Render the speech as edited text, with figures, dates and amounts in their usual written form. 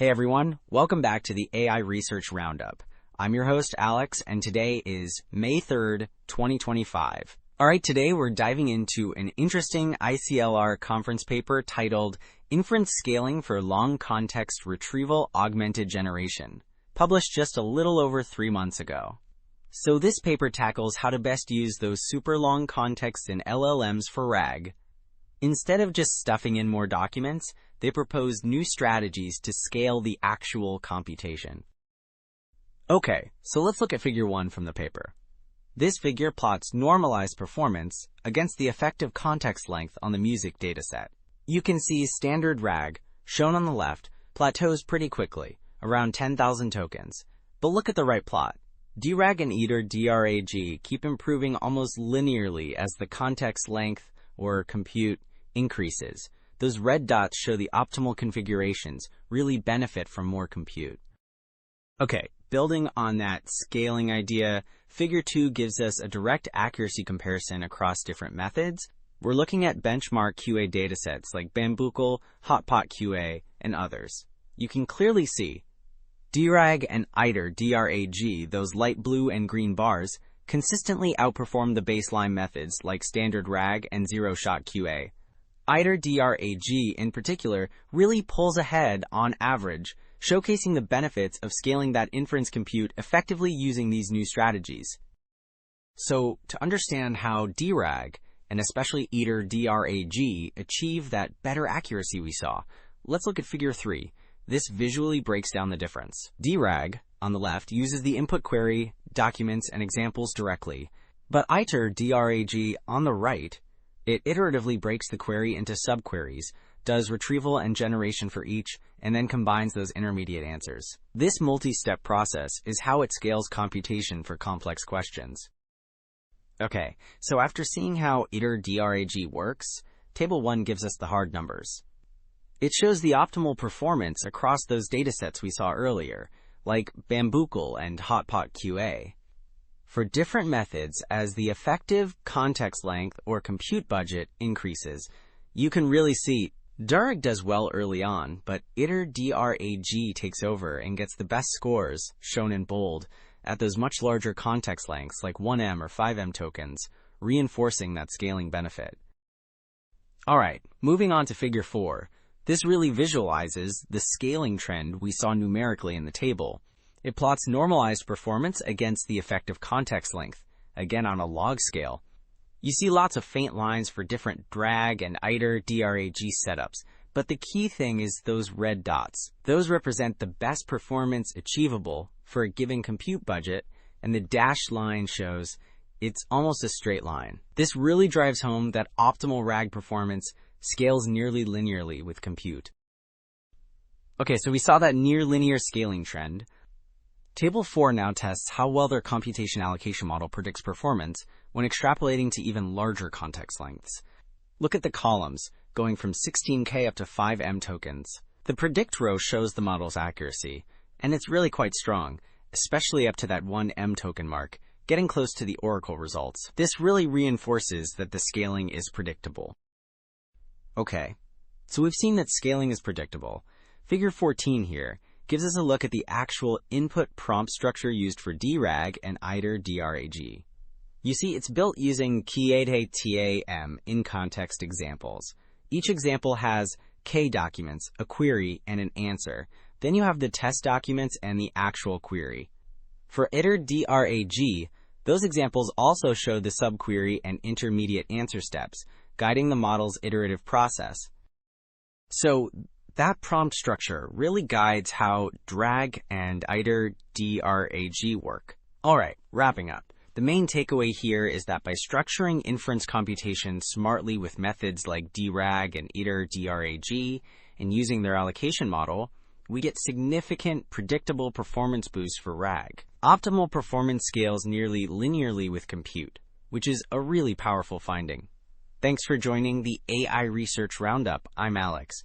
Hey everyone, welcome back to the AI Research Roundup. I'm your host Alex, and today is May 3rd, 2025. Alright, today we're diving into an interesting ICLR conference paper titled Inference Scaling for Long Context Retrieval Augmented Generation, published just a little over 3 months ago. So this paper tackles how to best use those super long contexts in LLMs for RAG. Instead of just stuffing in more documents, they proposed new strategies to scale the actual computation. Okay, so let's look at figure 1 from the paper. This figure plots normalized performance against the effective context length on the music dataset. You can see standard RAG, shown on the left, plateaus pretty quickly, around 10,000 tokens. But look at the right plot. DRAG and IterDRAG keep improving almost linearly as the context length, or compute, increases. Those red dots show the optimal configurations really benefit from more compute. Okay, building on that scaling idea, figure 2 gives us a direct accuracy comparison across different methods. We're looking at benchmark QA datasets like Bambucal, Hotpot QA, and others. You can clearly see DRAG and IterDRAG, those light blue and green bars, consistently outperform the baseline methods like standard RAG and zero-shot QA. IterDRAG, in particular, really pulls ahead on average, showcasing the benefits of scaling that inference compute effectively using these new strategies. So, to understand how DRAG, and especially IterDRAG, achieve that better accuracy we saw, let's look at figure 3. This visually breaks down the difference. DRAG, on the left, uses the input query, documents, and examples directly, but IterDRAG, on the right, it iteratively breaks the query into subqueries, does retrieval and generation for each, and then combines those intermediate answers. This multi-step process is how it scales computation for complex questions. Okay, so after seeing how IterDRAG works, Table 1 gives us the hard numbers. It shows the optimal performance across those datasets we saw earlier, like Bambucal and Hotpot QA. For different methods, as the effective context length or compute budget increases, you can really see DRAG does well early on, but IterDRAG takes over and gets the best scores, shown in bold, at those much larger context lengths like 1M or 5M tokens, reinforcing that scaling benefit. Alright, moving on to figure 4. This really visualizes the scaling trend we saw numerically in the table. It plots normalized performance against the effective context length, again on a log scale. You see lots of faint lines for different DRAG and IterDRAG setups, but the key thing is those red dots. Those represent the best performance achievable for a given compute budget, and the dashed line shows it's almost a straight line. This really drives home that optimal RAG performance scales nearly linearly with compute. Okay, so we saw that near linear scaling trend. Table 4 now tests how well their computation allocation model predicts performance when extrapolating to even larger context lengths. Look at the columns, going from 16K up to 5M tokens. The predict row shows the model's accuracy, and it's really quite strong, especially up to that 1M token mark, getting close to the Oracle results. This really reinforces that the scaling is predictable. Okay, so we've seen that scaling is predictable. Figure 14 here gives us a look at the actual input prompt structure used for DRAG and IterDRAG. You see, it's built using KTAM in-context examples. Each example has K documents, a query, and an answer. Then you have the test documents and the actual query. For IterDRAG, those examples also show the subquery and intermediate answer steps, guiding the model's iterative process. So, that prompt structure really guides how DRAG and IterDRAG work. Alright, wrapping up. The main takeaway here is that by structuring inference computation smartly with methods like DRAG and IterDRAG and using their allocation model, we get significant predictable performance boosts for RAG. Optimal performance scales nearly linearly with compute, which is a really powerful finding. Thanks for joining the AI Research Roundup. I'm Alex.